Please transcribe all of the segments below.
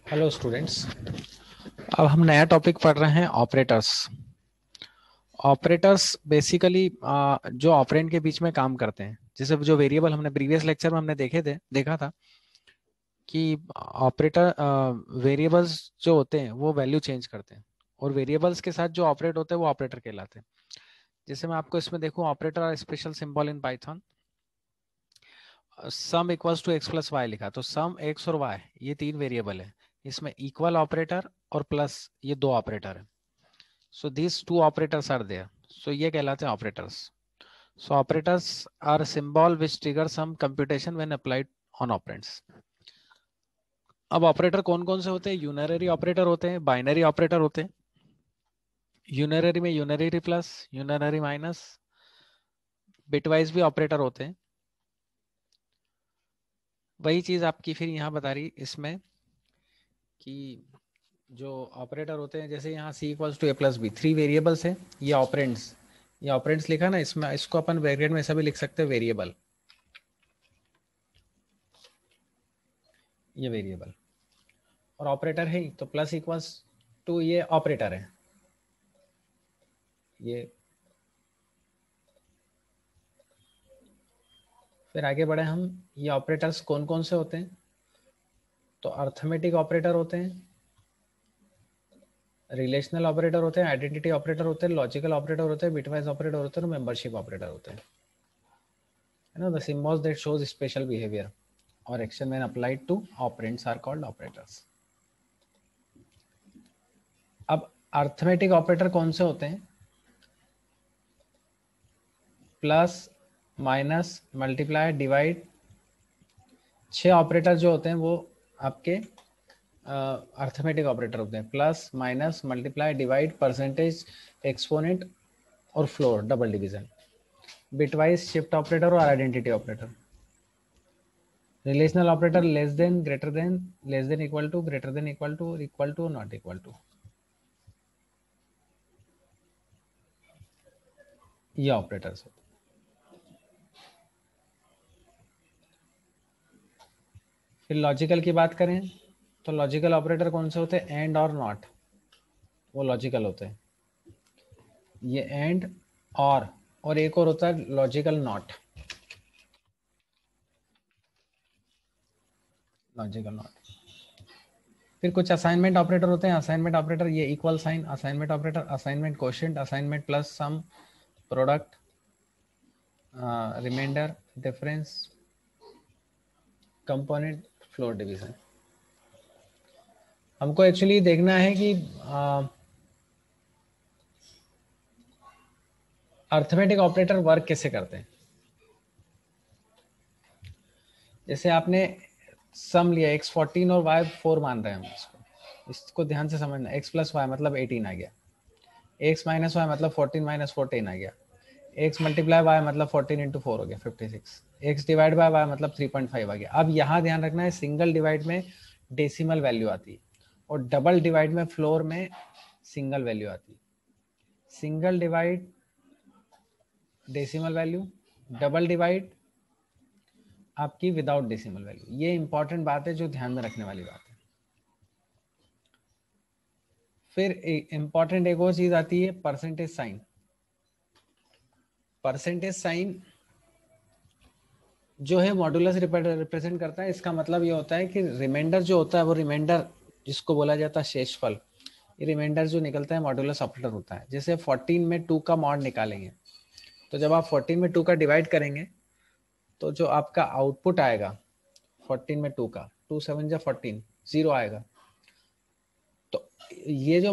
Hello students. अब हम नया टॉपिक पढ़ रहे हैं ऑपरेटर्स। ऑपरेटर्स बेसिकली जो ऑपरेंड के बीच में काम करते हैं, जैसे जो वेरिएबल हमने प्रीवियस लेक्चर में हमने देखा था कि ऑपरेटर वेरिएबल्स जो होते हैं वो वैल्यू चेंज करते हैं, और वेरिएबल्स के साथ जो ऑपरेट होते हैं वो ऑपरेटर कहलाते हैं। जैसे मैं आपको इसमें देखूं, ऑपरेटर और special symbol in Python. Sum equals to x plus y लिखा, तो सम एक्स और वाई ये तीन वेरिएबल है। इसमें इक्वल ऑपरेटर और प्लस ये दो ऑपरेटर है। So these two operators are there. So ये कहलाते हैं operators. So operators are symbol which trigger some computation when applied on operands. अब ऑपरेटर कौन कौन से होते हैं? यूनरी ऑपरेटर होते हैं, बाइनरी ऑपरेटर होते हैं। यूनरी में unary plus, unary minus, bitwise भी ऑपरेटर होते हैं। वही चीज आपकी फिर यहाँ बता रही इसमें कि जो ऑपरेटर होते हैं, जैसे यहाँ C equals to A plus B, three variables है। ये ऑपरेंड्स, ये ऑपरेंड्स लिखा ना, इसमें इसको अपन ब्रैकेट में ऐसा भी लिख सकते हैं, वेरिएबल। ये वेरिएबल और ऑपरेटर है ही, तो प्लस इक्वल्स टू ये ऑपरेटर है। ये फिर आगे बढ़े हम, ये ऑपरेटर्स कौन कौन से होते हैं? तो अर्थमेटिक ऑपरेटर होते हैं, रिलेशनल ऑपरेटर होते हैं, आइडेंटिटी ऑपरेटर होते हैं, लॉजिकल ऑपरेटर होते हैं, बिटवाइज ऑपरेटर होते हैं और मेंबरशिप ऑपरेटर होते हैं। है ना, the symbols that shows special behaviour और action when applied to operands are called operators. अब अर्थमेटिक ऑपरेटर कौन से होते हैं? प्लस, माइनस, मल्टीप्लाई, डिवाइड, छह ऑपरेटर जो होते हैं वो आपके अर्थमेटिक ऑपरेटर होते हैं। Plus, minus, multiply, divide, percentage, exponent और floor, double division, bitwise, shift operator और identity operator. Relational operator less than, greater than, less than equal to, greater than equal to, not equal to. ये operators होते हैं। फिर logical की बात करें तो लॉजिकल ऑपरेटर कौन से होते हैं? एंड और नॉट, वो लॉजिकल होते हैं। ये एंड और एक और होता है लॉजिकल नॉट, लॉजिकल नॉट। फिर कुछ असाइनमेंट ऑपरेटर होते हैं। असाइनमेंट ऑपरेटर ये equal sign, assignment operator, assignment quotient, assignment plus sum, product, remainder, difference, component, floor division. हमको एक्चुअली देखना है कि अर्थमेटिक ऑपरेटर वर्क कैसे करते हैं। जैसे आपने सम लिया, x14 और y4 मान रहे हैं हम इसको ध्यान से समझना। x प्लस वाई मतलब 18 आ गया, x माइनस वाई मतलब 14 माइनस 14 आ गया, x मल्टीप्लाई वाई मतलब 14 इंटू 4 हो गया 56, x डिवाइड बाय वाई मतलब 3.5 आ गया। अब यहाँ ध्यान रखना है, सिंगल डिवाइड में डेसिमल वैल्यू आती है और डबल डिवाइड में फ्लोर में सिंगल वैल्यू आती है। Single divide decimal value, double divide आपकी विदाउट डेसिमल वैल्यू। ये इंपॉर्टेंट बात है जो ध्यान में रखने वाली बात है। फिर इंपॉर्टेंट एक और चीज आती है, परसेंटेज साइन। परसेंटेज साइन जो है मॉडुलस रिप्रेजेंट करता है। इसका मतलब ये होता है कि रिमाइंडर जो होता है वो रिमाइंडर जिसको बोला जाता है शेषफल, ये रिमाइंडर जो निकलता है मॉडुलस ऑपरेटर होता है। जैसे 14 में 2 का मॉड निकालेंगे, तो जब आप 14 में 2 का डिवाइड करेंगे तो जो आपका आउटपुट आएगा 14 में 2 का, 2 7 जा 14, 0 आएगा। तो ये जो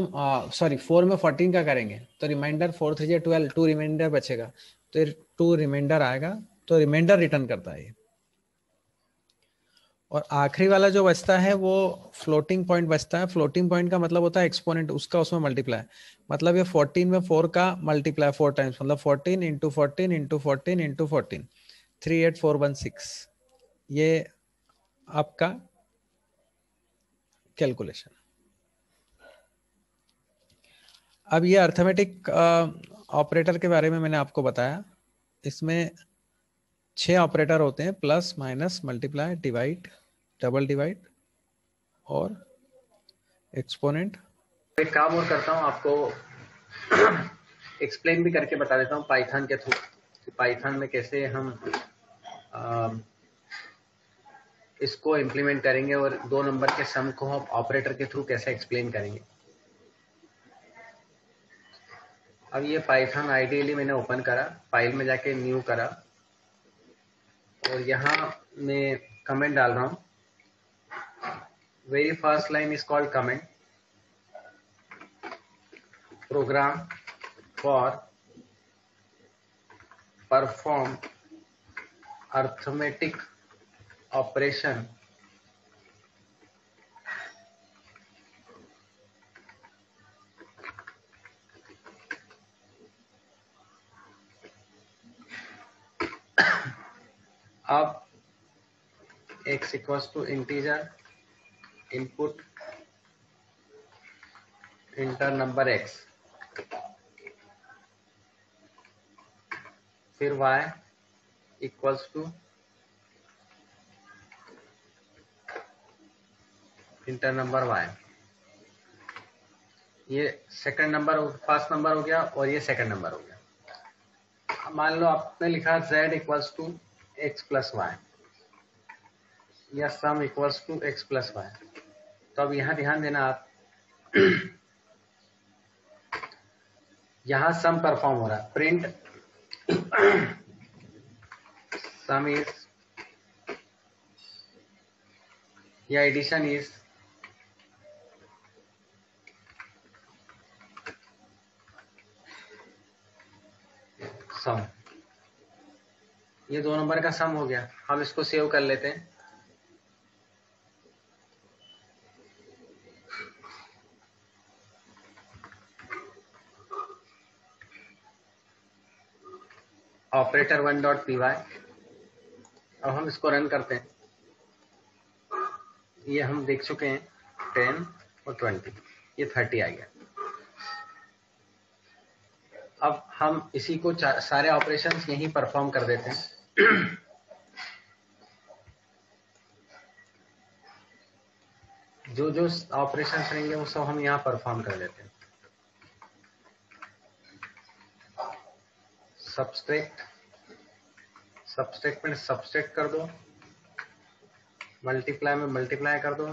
सॉरी 4 में 14 का करेंगे तो रिमाइंडर 4 3 12, 2 रिमाइंडर बचेगा, तो 2 रिमाइंडर आएगा, तो रिमाइंडर रिटर्न करता है। और आखिरी वाला जो बचता है वो फ्लोटिंग पॉइंट बचता है। फ्लोटिंग पॉइंट का मतलब होता है एक्सपोनेंट, उसका उसमें मल्टीप्लाई। मतलब ये 14 में 4 का मल्टीप्लाई 4 टाइम्स, मतलब 14 इंटू 14 इंटू 14 इंटू 14, 38416, ये आपका कैलकुलेशन। अब ये अर्थमेटिक ऑपरेटर के बारे में मैंने आपको बताया। इसमें 6 ऑपरेटर होते हैं, plus, minus, multiply, divide, double divide और एक्सपोनेंट एक काम और करता हूँ, आपको एक्सप्लेन भी करके बता देता हूँ पाइथन के थ्रू, पाइथन में कैसे हम इसको इम्प्लीमेंट करेंगे और 2 नंबर के सम को हम ऑपरेटर के थ्रू कैसे एक्सप्लेन करेंगे। अब ये पाइथन आइडियली मैंने ओपन करा, फाइल में जाके न्यू करा और यहाँ मैं कमेंट डाल रहा हूँ। Very first line is called comment, program for perform arithmetic operation अब x equals to integer input enter number x, फिर y equals to enter number y। ये सेकंड नंबर, फर्स्ट नंबर हो गया और ये सेकंड नंबर हो गया। मान लो आपने लिखा z equals to x plus Y या sum equals to x plus Y. तो अब यहाँ ध्यान देना आप, यहाँ सम परफॉर्म हो रहा है, प्रिंट सम इज या एडिशन इज सम। ये 2 नंबर का सम हो गया। हम इसको सेव कर लेते हैं। Operator 1.py। अब हम इसको रन करते हैं। ये हम देख चुके हैं 10 और 20, ये 30 आ गया। अब हम इसी को सारे ऑपरेशंस यहीं परफॉर्म कर देते हैं। जो जो ऑपरेशंस रहेंगे वो सब हम यहाँ परफॉर्म कर देते हैं। सब्सट्रैक्ट, सब्सट्रैक्ट में सब्सट्रैक्ट कर दो, मल्टीप्लाई में मल्टीप्लाई कर दो,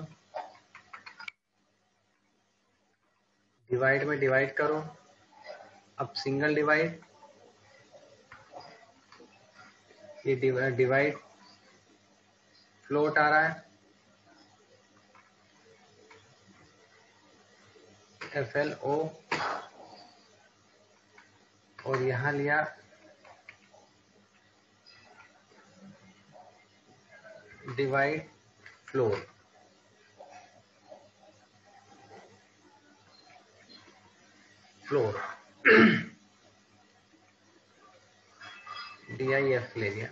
डिवाइड में डिवाइड करो। अब सिंगल डिवाइड, ये डिवाइड फ्लोट आ रहा है, FLO, और यहां लिया डिवाइड फ्लोर। फ्लोर DIF ले लिया।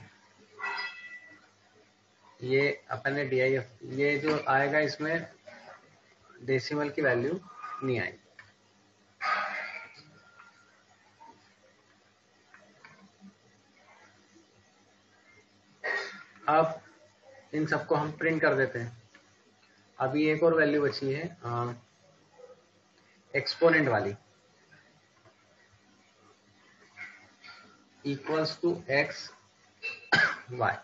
ये अपन ने DIF, ये जो आएगा इसमें डेसिमल की वैल्यू नहीं आएगी। अब इन सबको हम प्रिंट कर देते हैं। अभी एक और वैल्यू बची है एक्सपोनेंट वाली, इक्वल्स टू x y।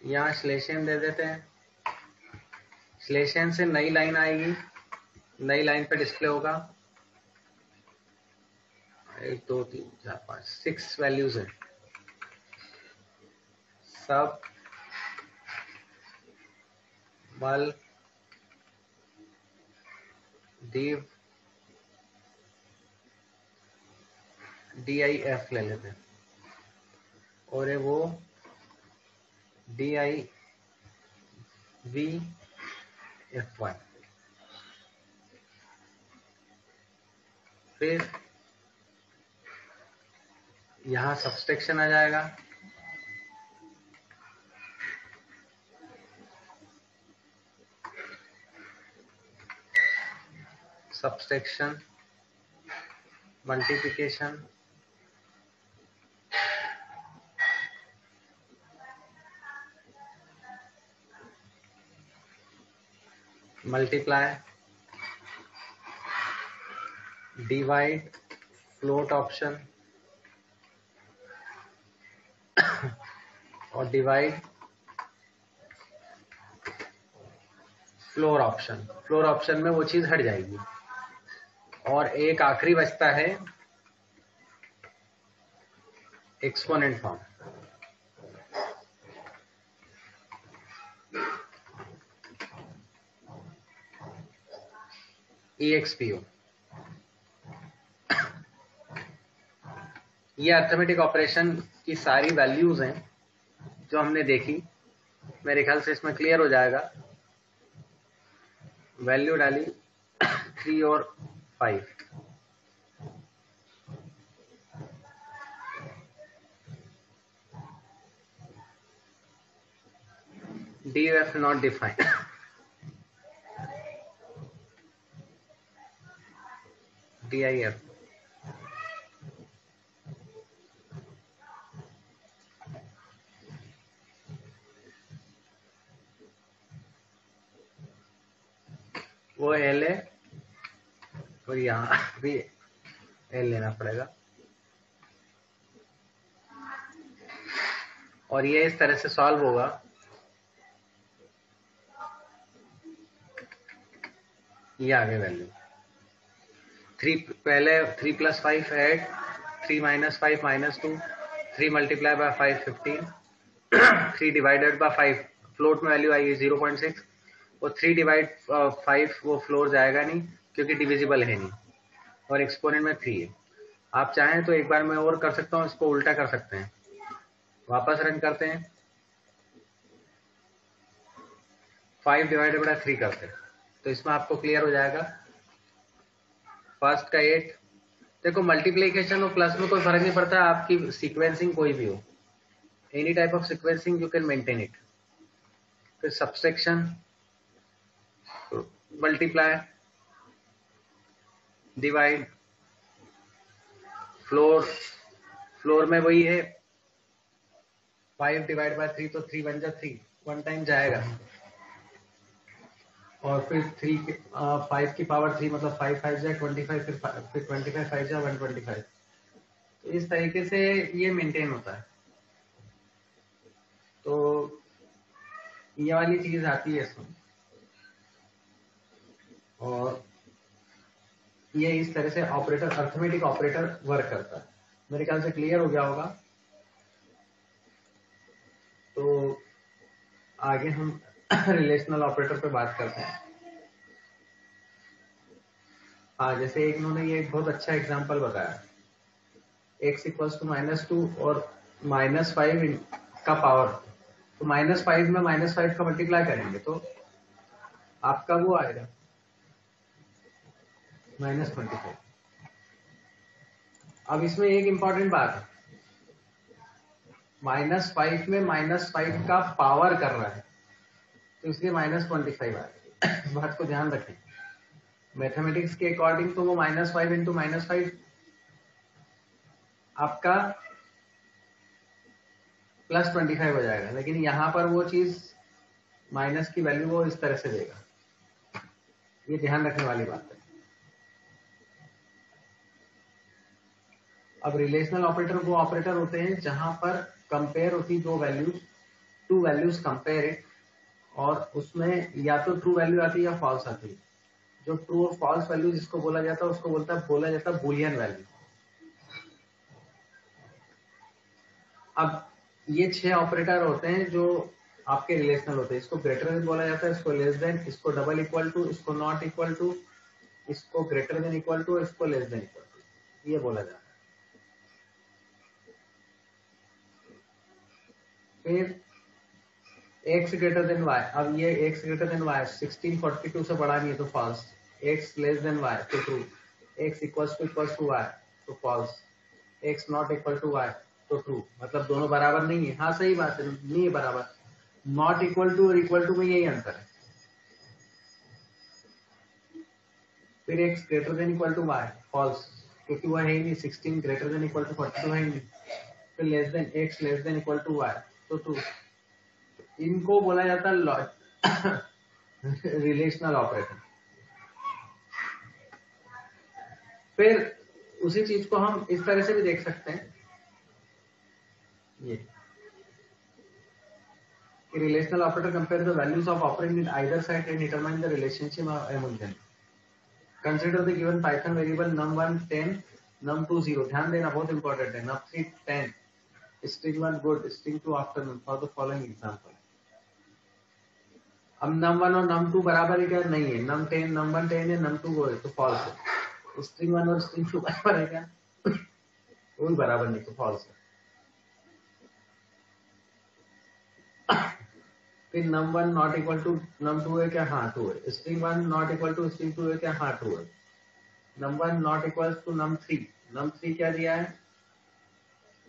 यहाँ स्लेशन दे देते हैं। स्लेशन से नई लाइन आएगी, नई लाइन पे डिस्प्ले होगा 1 2 3 4 5 6 वैल्यूज है। सब मल div DIF ले लेते हैं और ये वो DIVFY। फिर यहाँ सब्सट्रैक्शन आ जाएगा, subtraction multiplication, multiply, divide, float option और divide floor option. Floor option में वो चीज हट जाएगी और एक आखिरी बचता है एक्सपोनेंट फॉर्म। EXPO, ये अर्थमेटिक ऑपरेशन की सारी वैल्यूज हैं जो हमने देखी। मेरे ख्याल से इसमें क्लियर हो जाएगा। वैल्यू डाली 3 और 5। DF not defined. DIF वो L है और यहाँ भी L लेना पड़ेगा और ये इस तरह से सॉल्व होगा। ये आगे वैल्यू 3, पहले 3 + 5 ऐड 3 - 5 -2, 3 × 5 15, 3 डिवाइडेड बाय 5 फ्लोट में वैल्यू आई है 0.6 और 3 डिवाइड 5 वो फ्लोर जाएगा नहीं क्योंकि डिविजिबल है नहीं और एक्सपोनेंट में 3 है। आप चाहें तो एक बार मैं और कर सकता हूँ, इसको उल्टा कर सकते हैं। वापस रन करते हैं, 5 डिवाइडेड बाय 3 करते हैं तो इसमें आपको क्लियर हो जाएगा। फर्स्ट का 8, देखो मल्टीप्लीकेशन और प्लस में कोई फर्क नहीं पड़ता, आपकी सीक्वेंसिंग कोई भी हो, any type of sequencing you can maintain it. फिर सब्सट्रैक्शन, मल्टीप्लाई, डिवाइड, फ्लोर में वही है 5 डिवाइड बाय 3 तो 3 बन जा 3 1 टाइम जाएगा और फिर 5 की पावर 3 मतलब 5 5 जा 25, फिर 25 5 जा 125। तो इस तरीके से ये मेंटेन होता है। तो ये वाली चीज आती है इसमें और ये इस तरह से ऑपरेटर, अर्थमेटिक ऑपरेटर वर्क करता है। मेरे ख्याल से क्लियर हो गया होगा। तो आगे हम रिलेशनल ऑपरेटर पे बात करते हैं। हाँ, जैसे एक इन्होंने ये बहुत अच्छा एग्जांपल बताया, x = -2 और -5 का पावर, तो -5 में -5 का मल्टीप्लाई करेंगे तो आपका वो आएगा -25। अब इसमें एक इंपॉर्टेंट बात है, -5 में -5 का पावर कर रहा है तो इसलिए -25 आएगा। इस बात को ध्यान रखें। मैथमेटिक्स के अकॉर्डिंग तो वो -5 × -5 आपका +25 हो जाएगा, लेकिन यहां पर वो चीज माइनस की वैल्यू वो इस तरह से देगा। ये ध्यान रखने वाली बात है। अब रिलेशनल ऑपरेटर वो ऑपरेटर होते हैं जहां पर कंपेयर होती दो values, to values compare it, और उसमें या तो ट्रू वैल्यू आती है या फॉल्स आती है। जो ट्रू और फॉल्स वैल्यू जिसको बोला जाता है उसको बोला जाता है बुलियन वैल्यू। अब ये 6 ऑपरेटर होते हैं जो आपके रिलेशनल होते हैं। इसको ग्रेटर देन बोला जाता है, इसको लेस देन, इसको डबल इक्वल टू, इसको नॉट इक्वल टू, इसको ग्रेटर देन इक्वल टू, इसको लेस देन इक्वल टू, ये बोला जाता है। फिर x ग्रेटर देन y, अब ये x ग्रेटर देन y 1642 से बड़ा नहीं है तो false, x less than y तो true, x equals to y तो false, x not equal to y तो ट्रू। मतलब दोनों बराबर नहीं है। हाँ सही बात है, नहीं है बराबर। नॉट इक्वल टू और इक्वल टू में यही अंतर है। फिर x greater than equal to y false, क्योंकि वह है ही नहीं, 16 ग्रेटर देन इक्वल टू 42 है ही नहीं। फिर less than, x less than equal to y तो ट्रू। इनको बोला जाता है रिलेशनल ऑपरेटर। फिर उसी चीज को हम इस तरह से भी देख सकते हैं, ये relational operator compare the values of operand in either side and determine the relationship among them. Consider the given Python variable num1 10 num2 0। ध्यान देना, बहुत इंपॉर्टेंट है। num3 10 string 1 good string 2 afternoon for the following example। अब num1 और num2 बराबर है क्या? नहीं है। num1 10 है, num2 good है, तो फॉल्स है। string 1 और string 2 बराबर है क्या? वो भी बराबर नहीं, तो फॉल्स है। फिर num1 not equal to num2 है क्या? हाँ, 2 है। string 1 not equal to string 2 है क्या? हाँ, 2 है। num1 not equal to num3 क्या दिया है?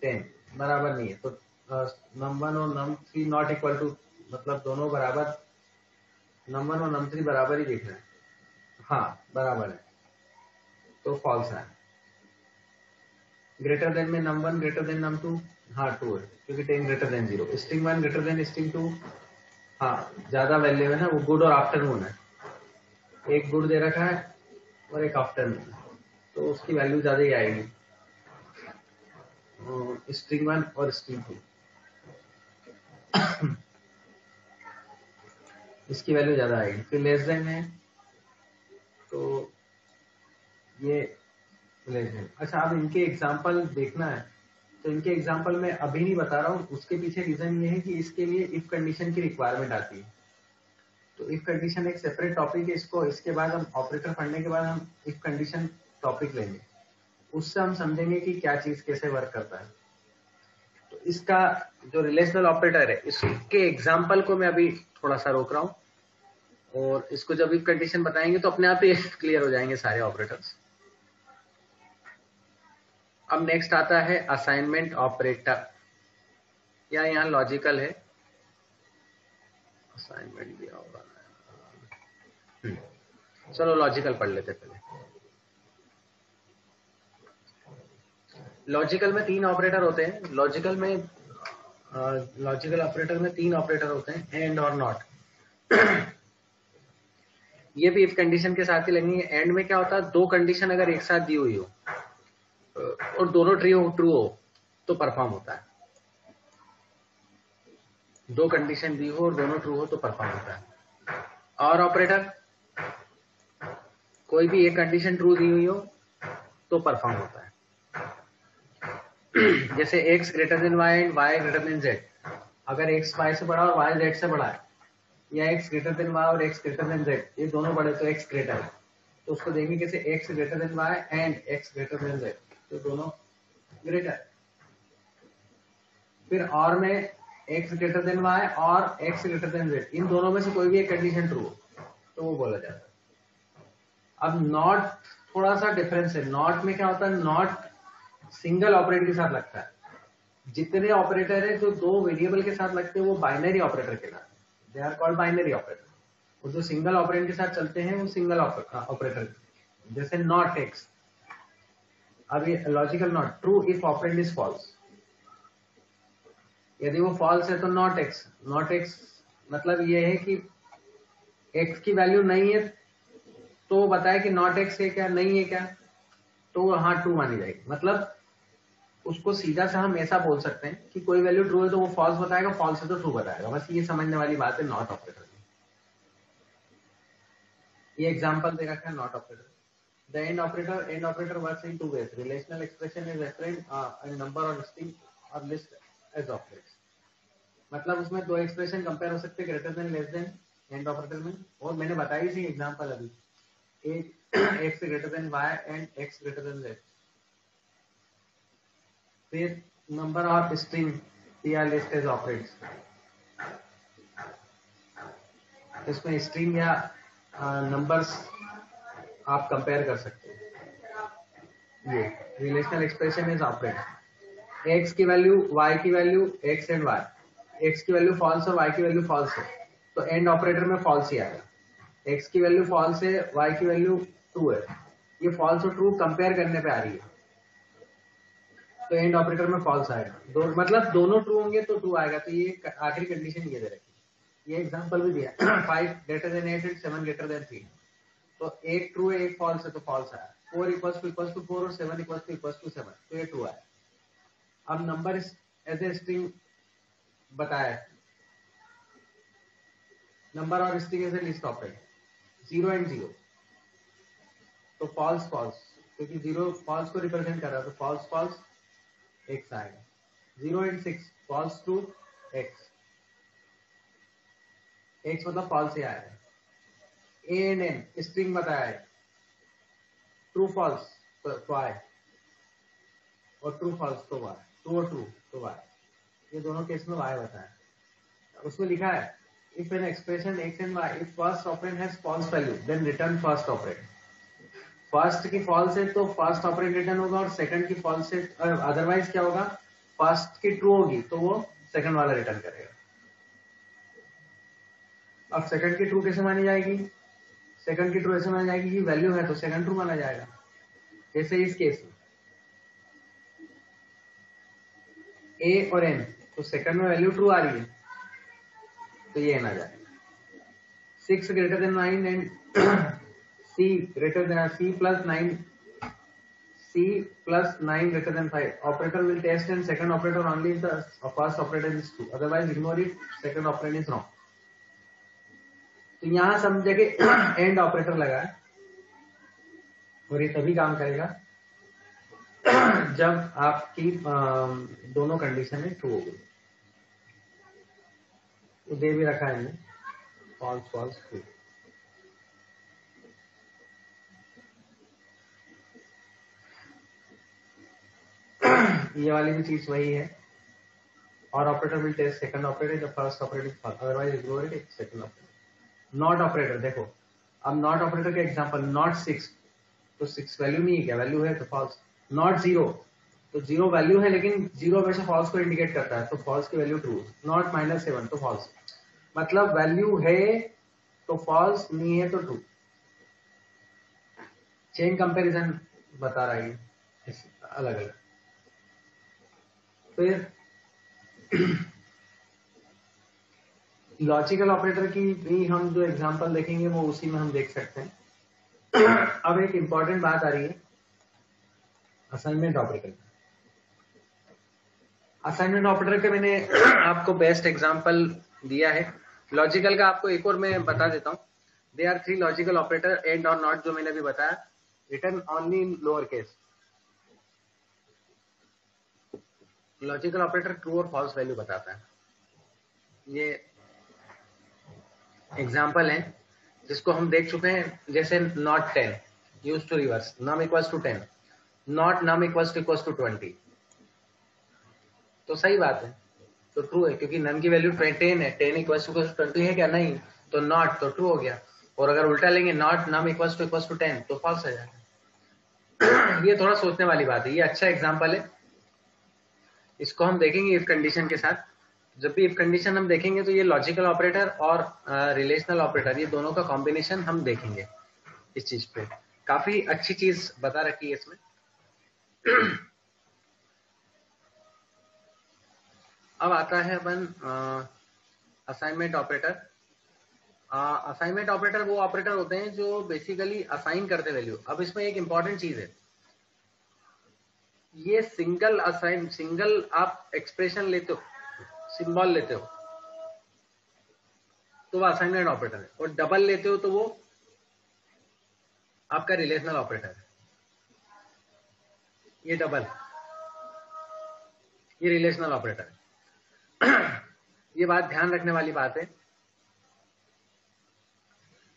10, बराबर नहीं है। तो num1 और num3 नॉट इक्वल टू, मतलब दोनों बराबर, num1 और num3 बराबर ही दिख रहे हैं। हाँ, बराबर है, तो फॉल्स है। ग्रेटर देन में num1 ग्रेटर देन num2, हाँ 2 है, क्योंकि 10 greater than 0। string 1 greater than string 2, हाँ ज्यादा वैल्यू है ना, वो गुड और आफ्टरनून है। एक गुड दे रखा है और एक आफ्टरनून, तो उसकी वैल्यू ज्यादा ही आएगी, string 1 और string 2 इसकी वैल्यू ज्यादा आएगी। फिर लेस देन है, तो ये लेस देन। अच्छा, अब इनके एग्जाम्पल देखना है, तो इनके एग्जाम्पल में अभी नहीं बता रहा हूँ, उसके पीछे रीजन ये है कि इसके लिए इफ कंडीशन की रिक्वायरमेंट आती है। तो इफ कंडीशन एक सेपरेट टॉपिक है, इसको इसके बाद हम ऑपरेटर पढ़ने के बाद हम इफ कंडीशन टॉपिक लेंगे, उससे हम समझेंगे कि क्या चीज कैसे वर्क करता है। तो इसका जो रिलेशनल ऑपरेटर है, इसके एग्जाम्पल को मैं अभी थोड़ा सा रोक रहा हूँ, और इसको जब इफ कंडीशन बताएंगे तो अपने आप ही क्लियर हो जाएंगे सारे ऑपरेटर्स। अब नेक्स्ट आता है असाइनमेंट ऑपरेटर, या यहाँ लॉजिकल है, असाइनमेंट दिया होगा। चलो लॉजिकल पढ़ लेते पहले। लॉजिकल में 3 ऑपरेटर होते हैं। लॉजिकल ऑपरेटर में 3 ऑपरेटर होते हैं, एंड और नॉट। ये भी इफ कंडीशन के साथ ही लगेंगे। एंड में क्या होता है, 2 कंडीशन अगर एक साथ दी हुई हो और दोनों ट्रू हो तो परफॉर्म होता है। 2 कंडीशन दी हो और दोनों ट्रू हो तो परफॉर्म होता है। और ऑपरेटर, कोई भी एक कंडीशन ट्रू दी हुई हो तो परफॉर्म होता है। जैसे x greater then y and y greater than z। अगर x y से बड़ा और y z से बड़ा है, या x ग्रेटर देन y और x ग्रेटर देन z, ये दोनों बड़े तो x ग्रेटर है, तो उसको देंगे कैसे, x greater then y and x greater then z, तो दोनों ग्रेटर। फिर और में x ग्रेटर देन y और x ग्रेटर देन z, इन दोनों में से कोई भी एक कंडीशन ट्रू हो तो वो बोला जाता है। अब नॉट थोड़ा सा डिफरेंस है। नॉट में क्या होता है, नॉट सिंगल ऑपरेटर के साथ लगता है। जितने ऑपरेटर है जो 2 वेरिएबल के साथ लगते हैं वो बाइनरी ऑपरेटर के साथ, they are called binary operator. और जो सिंगल ऑपरेंड के साथ चलते हैं वो सिंगल ऑपरेटर, जैसे नॉट एक्स। अब ये logical not, true if operand is false. यदि वो फॉल्स है तो नॉट एक्स। नॉट एक्स मतलब ये है कि एक्स की वैल्यू नहीं है तो वो बताए कि नॉट एक्स है क्या, नहीं है क्या, तो हाँ ट्रू मानी जाएगी। मतलब उसको सीधा सा हम ऐसा बोल सकते हैं कि कोई वैल्यू ट्रू है तो वो फॉल्स बताएगा, फॉल्स है तो ट्रू बताएगा। बस ये समझने वाली बात है नॉट ऑपरेटर की। ये एग्जांपल दे रखा है not operator. The end operator works in 2 ways। Relational expression is reference number और स्ट्रिंग और लिस्ट एज ऑपरेटर्स। मतलब उसमें 2 एक्सप्रेशन कंपेयर हो सकते हैं, greater than, less then, and operator में। और मैंने बताई थी एग्जांपल अभी, x greater then y and x greater then z। फिर नंबर ऑफ स्ट्रिंग या लिस्ट एज ऑपरेट्स। इसमें स्ट्रिंग या नंबर्स आप कंपेयर कर सकते हैं। ये relational expression is operate. x की वैल्यू, y की value, x and y, x की वैल्यू फॉल्स है, y की वैल्यू फॉल्स है, तो एंड ऑपरेटर में फॉल्स ही आएगा। x की वैल्यू फॉल्स है, y की वैल्यू ट्रू है, ये फॉल्स और ट्रू कंपेयर करने पे आ रही है, तो एंड ऑपरेटर में फॉल्स आएगा। मतलब दोनों ट्रू होंगे तो ट्रू आएगा। तो ये आखिरी कंडीशन ये दे रखी है। ये एग्जांपल भी दिया 5 greater than 8 and 7 greater than 3, तो 8 ट्रू है 8 फॉल्स है, तो फॉल्स आया। 4 इक्वल्स टू 4 और 7 इक्वल्स टू 7, तो ये ट्रू आया। अब नंबर एज ए स्ट्रिंग बताया, नंबर और string as a list operator 0 and 0, तो फॉल्स फॉल्स, क्योंकि 0 फॉल्स को रिप्रेजेंट कर रहा है, तो फॉल्स फॉल्स एक्स आएगा। 0 and 6 false to x, x मतलब फॉल्स ही आएगा। ए एंड एन स्ट्रिंग बताया है, ट्रू फॉल्स तो वाई, और ट्रू फॉल्स तो वाई, ट्रू और ट्रू तो वाई, ये दोनों केस में वाई बताया। उसमें लिखा है if an expression x and y, if first operand has false value then return first operand. First की फॉल्स है तो फर्स्ट ऑपरेंड रिटर्न होगा, और सेकंड की फॉल्स है अदरवाइज क्या होगा, फर्स्ट की ट्रू होगी तो वो सेकंड वाला रिटर्न करेगा। अब सेकंड की ट्रू कैसे मानी जाएगी, सेकंड की ट्रू ऐसे मानी जाएगी कि वैल्यू है तो सेकंड ट्रू माना जाएगा। जैसे इस केस में ए और एन, तो सेकंड में वैल्यू ट्रू आ रही है तो ये एन आ जाएगा। 6 greater than 9 and c greater than c plus 9, C plus 9 greater than 5. Operator will test and second operator only if the first operator is true. Otherwise ignore it. Second operator is wrong. तो यहां समझे कि and operator लगा है और ये तभी काम करेगा जब आपकी दोनों कंडीशन में ट्रू हो गई। तो दे भी रखा है फॉल्स फॉल्स ट्रू। ये वाली भी चीज वही है, और operator will test second operator जब first operator false, otherwise ignore it second operator. Not operator देखो, अब नॉट ऑपरेटर का एग्जांपल, नॉट 6 तो 6 वैल्यू नहीं है, क्या वैल्यू है तो फॉल्स। नॉट 0 तो 0 वैल्यू है लेकिन 0 हमेशा फॉल्स को इंडिकेट करता है, तो फॉल्स की वैल्यू ट्रू। नॉट -7 तो फॉल्स, मतलब वैल्यू है तो फॉल्स, नहीं है तो ट्रू। चेन कंपैरिजन बता रहा है अलग अलग। फिर लॉजिकल ऑपरेटर की भी हम जो एग्जांपल देखेंगे वो उसी में हम देख सकते हैं। अब एक इंपॉर्टेंट बात आ रही है असाइनमेंट ऑपरेटर। असाइनमेंट ऑपरेटर का मैंने आपको बेस्ट एग्जांपल दिया है। लॉजिकल का आपको एक और मैं बता देता हूं। They are 3 logical operator, and और नॉट, जो मैंने अभी बताया, return only in lower case. Logical operator true और फॉल्स वैल्यू बताता है। ये एग्जांपल है जिसको हम देख चुके हैं, जैसे not 10 use to reverse, num equals to 10, not num equals to 20, तो सही बात है, तो ट्रू है, क्योंकि नम की वैल्यू 10 है, 10 इक्वल्स टू 20 है क्या, नहीं, तो नॉट तो ट्रू हो गया। और अगर उल्टा लेंगे, नॉट नम इक्वल्स टू 10 तो फॉल्स हो जाएगा। ये थोड़ा सोचने वाली बात है, ये अच्छा एग्जांपल है, इसको हम देखेंगे इफ कंडीशन के साथ। जब भी इफ कंडीशन हम देखेंगे तो ये लॉजिकल ऑपरेटर और रिलेशनल ऑपरेटर, ये दोनों का कॉम्बिनेशन हम देखेंगे इस चीज पे। काफी अच्छी चीज बता रखी है इसमें। अब आता है अपन असाइनमेंट ऑपरेटर। असाइनमेंट ऑपरेटर वो ऑपरेटर होते हैं जो बेसिकली असाइन करते वैल्यू। अब इसमें एक इंपॉर्टेंट चीज है, ये सिंगल असाइन, सिंगल आप एक्सप्रेशन लेते हो, सिंबल लेते हो तो वो असाइनमेंट ऑपरेटर है, और डबल लेते हो तो वो आपका रिलेशनल ऑपरेटर है। ये डबल, ये रिलेशनल ऑपरेटर है। ये बात ध्यान रखने वाली बात है।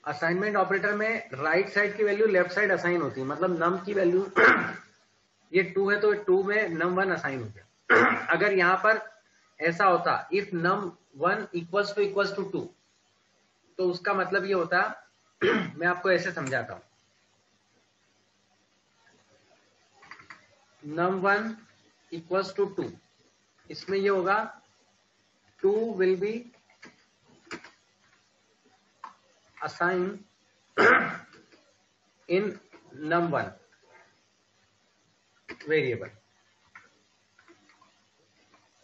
असाइनमेंट ऑपरेटर में राइट साइड की वैल्यू लेफ्ट साइड असाइन होती है, मतलब नम की वैल्यू ये 2 है तो 2 में num 1 असाइन हो गया। अगर यहां पर ऐसा होता इफ num 1 इक्वल्स टू 2, तो उसका मतलब ये होता मैं आपको ऐसे समझाता हूं, num 1 इक्वल्स टू 2, इसमें ये होगा 2 will be assign in num 1 variable.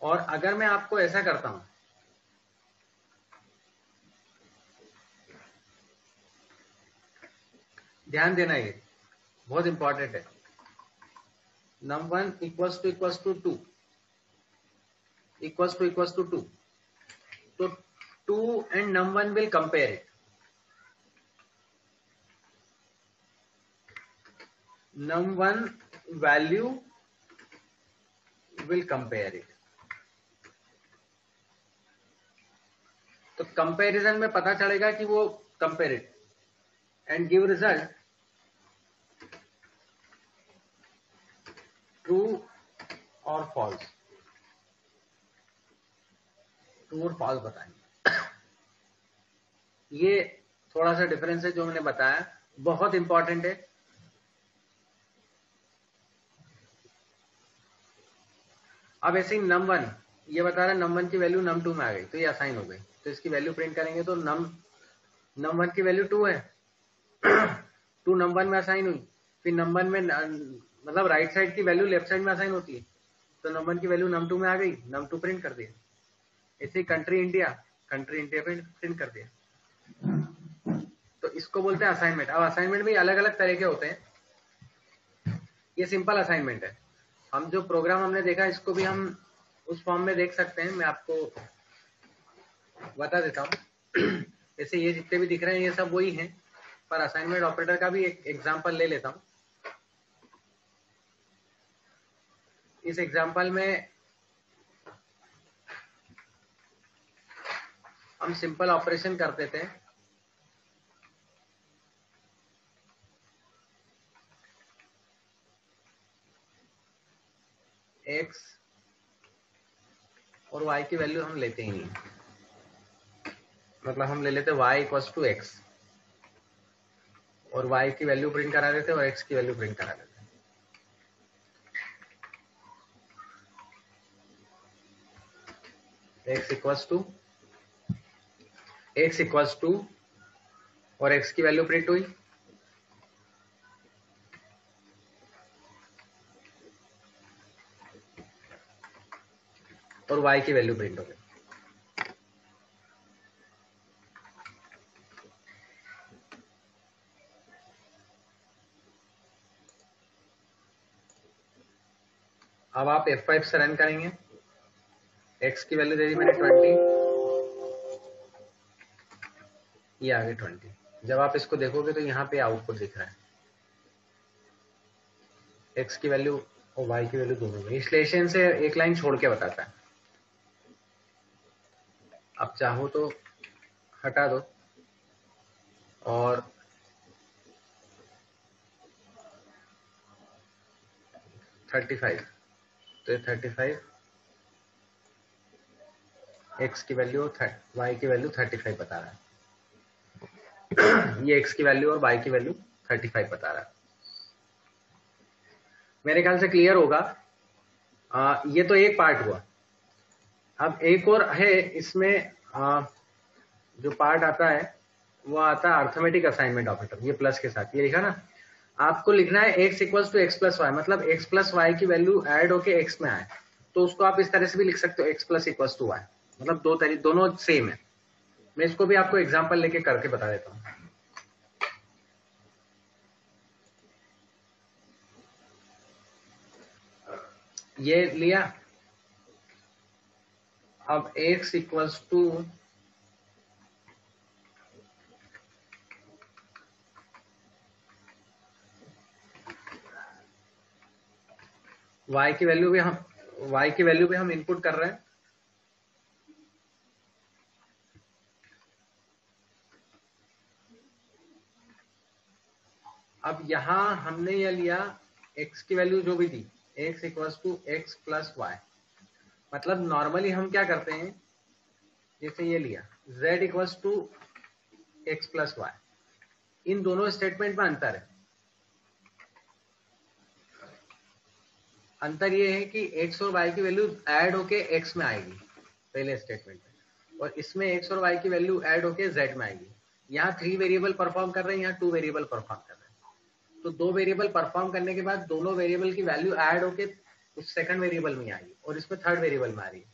और अगर मैं आपको ऐसा करता हूं ध्यान देना, ये बहुत इंपॉर्टेंट है। num1 equals to 2 equals to 2, तो 2 and num1 will compare it. num1 value will compare it. तो कंपैरिजन में पता चलेगा कि वो compare it and give result true और फॉल्स, ट्रू और फॉल्स बताएंगे। ये थोड़ा सा डिफरेंस है जो मैंने बताया, बहुत इंपॉर्टेंट है। अब ऐसे ही num1 ये बता रहा है num1 की वैल्यू num2 में आ गई, तो ये असाइन हो गई, तो इसकी वैल्यू प्रिंट करेंगे तो num1 की वैल्यू 2 है, 2 num1 में असाइन हुई, फिर num1 में मतलब राइट साइड की वैल्यू लेफ्ट साइड में असाइन होती है, तो num1 की वैल्यू num2 में आ गई, num2 प्रिंट कर दिया। ऐसे कंट्री इंडिया प्रिंट कर दिया। तो इसको बोलते हैं असाइनमेंट। अब असाइनमेंट भी अलग अलग तरह के होते हैं, ये सिंपल असाइनमेंट है। हम जो प्रोग्राम हमने देखा इसको भी हम उस फॉर्म में देख सकते हैं, मैं आपको बता देता हूँ। जैसे ये जितने भी दिख रहे हैं ये सब वही हैं, पर असाइनमेंट ऑपरेटर का भी एक एग्जांपल ले लेता हूँ। इस एग्जांपल में हम सिंपल ऑपरेशन करते थे। x और y की वैल्यू हम लेते ही नहीं, मतलब हम ले लेते y इक्वल्स टू x और y की वैल्यू प्रिंट करा देते और x की वैल्यू प्रिंट करा देते। x इक्वल्स टू और x की वैल्यू प्रिंट हुई, और y की वैल्यू प्रिंट हो गई। अब आप F5 से रन करेंगे, x की वैल्यू दे दी मैंने 20, ये आ गई 20। जब आप इसको देखोगे तो यहाँ पे आउटपुट दिख रहा है, x की वैल्यू और y की वैल्यू दोनों में। इस लेशन से एक लाइन छोड़ के बताता है, अब चाहो तो हटा दो और तो 35 x की वैल्यू और y की वैल्यू 35 बता रहा है। ये x की वैल्यू और y की वैल्यू 35 बता रहा है। मेरे ख्याल से क्लियर होगा। ये तो एक पार्ट हुआ। अब एक और है इसमें, जो पार्ट आता है वो आता है अर्थमेटिक असाइनमेंट ऑपरेटर। ये प्लस के साथ ये लिखा ना, आपको लिखना है x equals to x plus Y, मतलब x प्लस वाई की वैल्यू ऐड होके x में आए, तो उसको आप इस तरह से भी लिख सकते हो x plus equals to y, मतलब दोनों सेम है। मैं इसको भी आपको एग्जांपल लेके करके बता देता हूँ। ये लिया, अब x इक्वल्स टू y की वैल्यू भी हम इनपुट कर रहे हैं। अब यहां हमने ये लिया x की वैल्यू जो भी दी, x equals to x plus Y, मतलब नॉर्मली हम क्या करते हैं, जैसे ये लिया z equals to x plus Y, इन दोनों स्टेटमेंट में अंतर है। अंतर ये है कि x और y की वैल्यू ऐड होके x में आएगी पहले स्टेटमेंट में, और इसमें x और y की वैल्यू ऐड होके z में आएगी। यहाँ 3 वेरिएबल परफॉर्म कर रहे हैं, यहाँ 2 वेरिएबल परफॉर्म कर रहे हैं। तो 2 वेरिएबल परफॉर्म करने के बाद दोनों वेरिएबल की वैल्यू ऐड होके उस सेकंड वेरिएबल में आएगी और इसमें थर्ड वेरिएबल में आ रही है।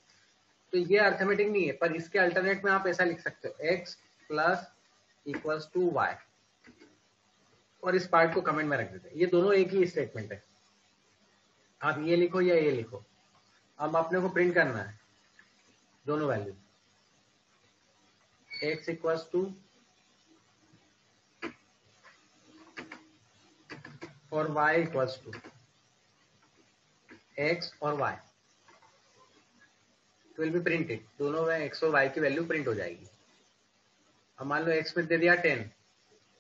तो ये अर्थमेटिक नहीं है, पर इसके अल्टरनेट में आप ऐसा लिख सकते हो x plus equals to y, और इस पार्ट को कमेंट में रख देते हैं। ये दोनों एक ही स्टेटमेंट है, आप ये लिखो या ये लिखो। अब अपने को प्रिंट करना है दोनों वैल्यू, x इक्वल्स टू और y इक्वल्स टू x और y विल बी प्रिंटेड। दोनों में x और y की वैल्यू प्रिंट हो जाएगी। अब मान लो x में दे दिया 10,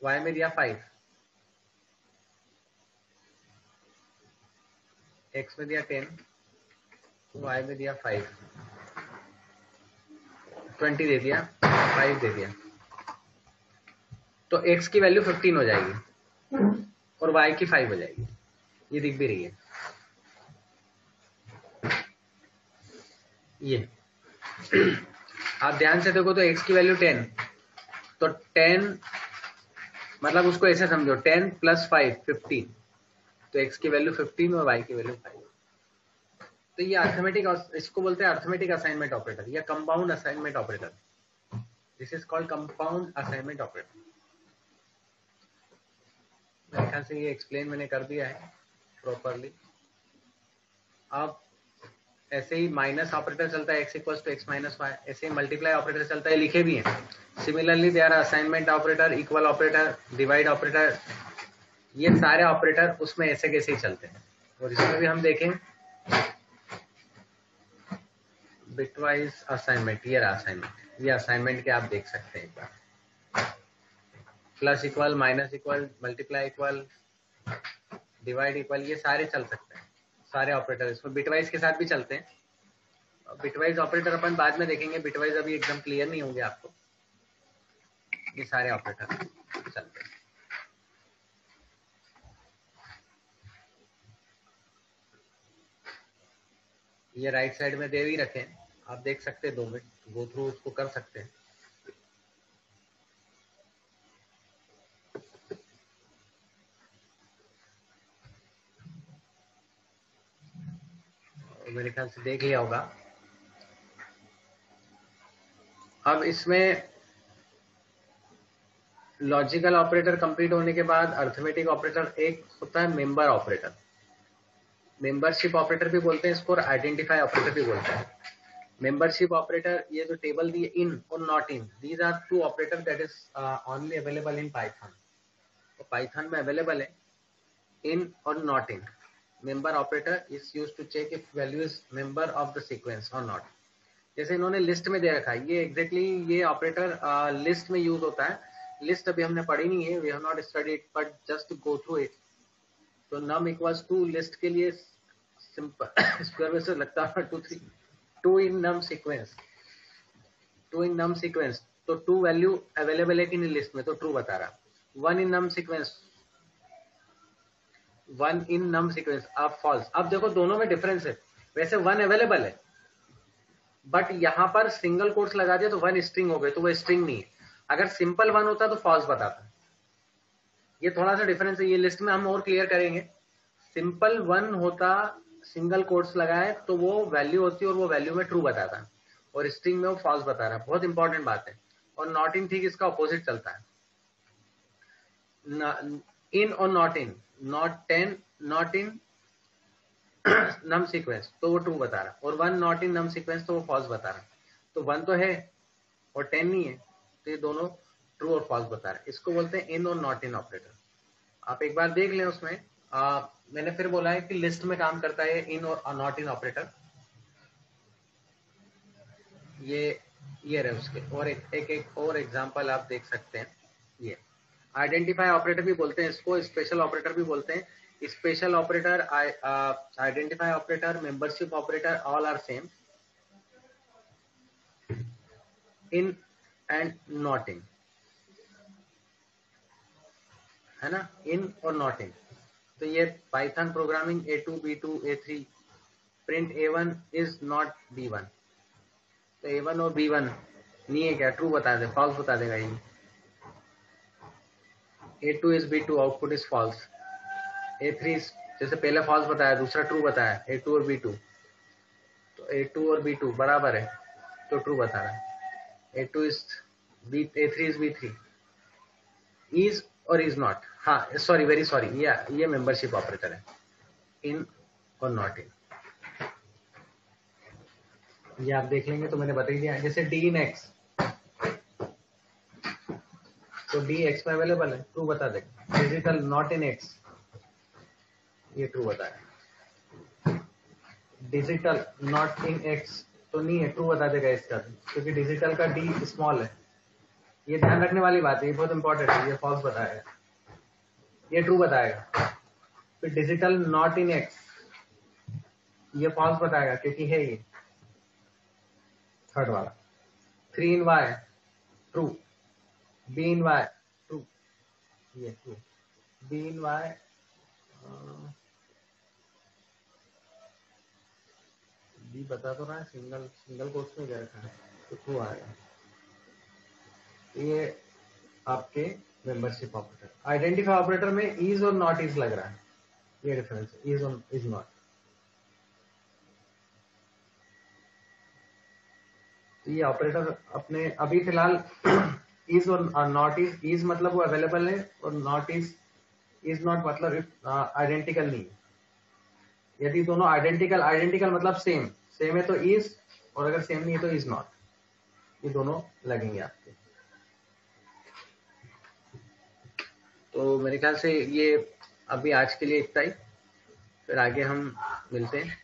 y में दिया 5, x में दिया 10, y में दिया 5, 20 दे दिया, 5 दे दिया, तो x की वैल्यू 15 हो जाएगी और y की 5 हो जाएगी। ये दिख भी रही है ये। आप ध्यान से देखो तो x की वैल्यू 10, तो 10 मतलब उसको ऐसे समझो 10 प्लस 5 15, तो x की वैल्यू 15 और y की वैल्यू 5। तो ये अर्थमेटिक, इसको बोलते हैं अर्थमेटिक असाइनमेंट ऑपरेटर या compound assignment operator. This is called compound assignment operator. मेरे ख्याल से ये एक्सप्लेन मैंने कर दिया है प्रॉपरली। अब ऐसे ही माइनस ऑपरेटर चलता है x equals to x minus y, ऐसे ही मल्टीप्लाई ऑपरेटर चलता है, लिखे भी हैं। Similarly they are assignment operator, equal operator, divide operator, ये सारे ऑपरेटर उसमें ऐसे कैसे ही चलते हैं। और इसमें भी हम देखें बिटवाइज असाइनमेंट, ये रहा असाइनमेंट, ये असाइनमेंट के आप देख सकते हैं एक बार। Plus equal, minus equal, multiply equal, divide equal, ये सारे चल सकते हैं, सारे ऑपरेटर इसमें बिटवाइज के साथ भी चलते हैं। बिटवाइज ऑपरेटर अपन बाद में देखेंगे, बिटवाइज अभी एकदम क्लियर नहीं होंगे आपको। ये सारे ऑपरेटर चलते हैं। ये राइट साइड में दे ही रखे हैं, आप देख सकते हैं, 2 मिनट गो थ्रू उसको कर सकते हैं। मेरे ख्याल से देख लिया होगा। अब इसमें लॉजिकल ऑपरेटर कंप्लीट होने के बाद अर्थमेटिक ऑपरेटर एक होता है मेंबर ऑपरेटर, मेंबरशिप ऑपरेटर भी बोलते हैं इसको, और आइडेंटिफाई ऑपरेटर भी बोलते हैं। मेंबरशिप ऑपरेटर, ये जो टेबल दी इन और not in, these are 2 operator that is only available in Python. तो पाइथन में अवेलेबल है इन और not in. Member operator is used to check if value is member of the sequence और not. जैसे इन्होंने list में दे रखा है, ये एग्जैक्टली ये ऑपरेटर लिस्ट में यूज होता है। लिस्ट अभी हमने पढ़ी नहीं है, we have not studied, but just go through it. तो नम इक्वल्स टू लिस्ट के लिए सिंपल स्क्वायर में से लगता है 2 3, 2 इन नम सीक्वेंस, 2 इन नम सीक्वेंस, तो 2 वैल्यू अवेलेबल है कि नहीं लिस्ट में, तो ट्रू बता रहा। 1 इन नम सीक्वेंस, 1 इन नम सीक्वेंस, आप फॉल्स। अब देखो दोनों में डिफरेंस है, वैसे 1 अवेलेबल है, बट यहां पर सिंगल कोट्स लगा दिया तो 1 स्ट्रिंग हो गए, तो वो स्ट्रिंग नहीं है। अगर सिंपल 1 होता तो फॉल्स बताता। ये थोड़ा सा डिफरेंस है, ये लिस्ट में हम और क्लियर करेंगे। सिंपल 1 होता, सिंगल कोट्स लगाए तो वो वैल्यू होती है और वो वैल्यू में ट्रू बताता, और स्ट्रिंग में वो फॉल्स बता रहा है। बहुत इंपॉर्टेंट बात है। और नॉट इन ठीक इसका ऑपोजिट चलता है, इन और not in, not 10 not in num sequence तो वो ट्रू बता रहा, और 1 नॉट इन नम सीक्वेंस तो वो फॉल्स बता रहा। तो 1 तो है और 10 नहीं है, तो ये दोनों ट्रू और फॉल्स बता रहे हैं। इसको बोलते हैं इन और नॉट इन ऑपरेटर। आप एक बार देख लें उसमें, मैंने फिर बोला है कि लिस्ट में काम करता है इन और नॉट इन ऑपरेटर। ये रहे उसके, और एक और एग्जांपल आप देख सकते हैं। ये आइडेंटिफाई ऑपरेटर भी बोलते हैं इसको, स्पेशल ऑपरेटर भी बोलते हैं। Special operator, identify operator, membership operator, all are same. In and not in, है ना, इन और नॉट इन। तो ये Python programming A2 B2 A3 print A1 is not B1, तो A1 और B1 नहीं है क्या, ट्रू बता दे, फॉल्स बता देगा ये। A2 is B2, output is false. A3 जैसे पहले फॉल्स बताया, दूसरा ट्रू बताया, A2 और B2, तो A2 और B2 बराबर है, तो ट्रू बता रहा है। A2 is A3 is B3, is और इज नॉट हाँ सॉरी, वेरी सॉरी, ये मेंबरशिप ऑपरेटर है, इन और नॉट इन। ये आप देख लेंगे तो मैंने बता ही दिया। जैसे डी इन एक्स, तो डी एक्स में अवेलेबल है, ट्रू बता देगा। डिजिटल नॉट इन एक्स, ये ट्रू बताया। डिजिटल नॉट इन एक्स तो नहीं है, ट्रू बता देगा इसका, क्योंकि डिजिटल का डी स्मॉल है। ये ध्यान रखने वाली बात है, ये बहुत इंपॉर्टेंट है। ये फॉल्स बताएगा, ये ट्रू बताएगा। फिर डिजिटल नॉट इन एक्स, ये फॉल्स बताएगा क्योंकि है ये थर्ड वाला। 3 in Y true, B in Y true, ये true. B in Y B बता तो रहा है, सिंगल कोट्स में दे रखा है, तो ट्रू आएगा। ये आपके मेंबरशिप ऑपरेटर। आइडेंटिफाई ऑपरेटर में इज और नॉट इज लग रहा है, ये डिफरेंस है, इज और इज नॉट। तो ये ऑपरेटर अपने अभी फिलहाल इज और नॉट इज मतलब वो अवेलेबल है, और नॉट इज नॉट मतलब आइडेंटिकल नहीं है। यदि दोनों आइडेंटिकल मतलब सेम है तो इज, और अगर सेम नहीं है तो इज नॉट, ये दोनों लगेंगे आपके। तो मेरे ख्याल से ये अभी आज के लिए इतना ही, फिर आगे हम मिलते हैं।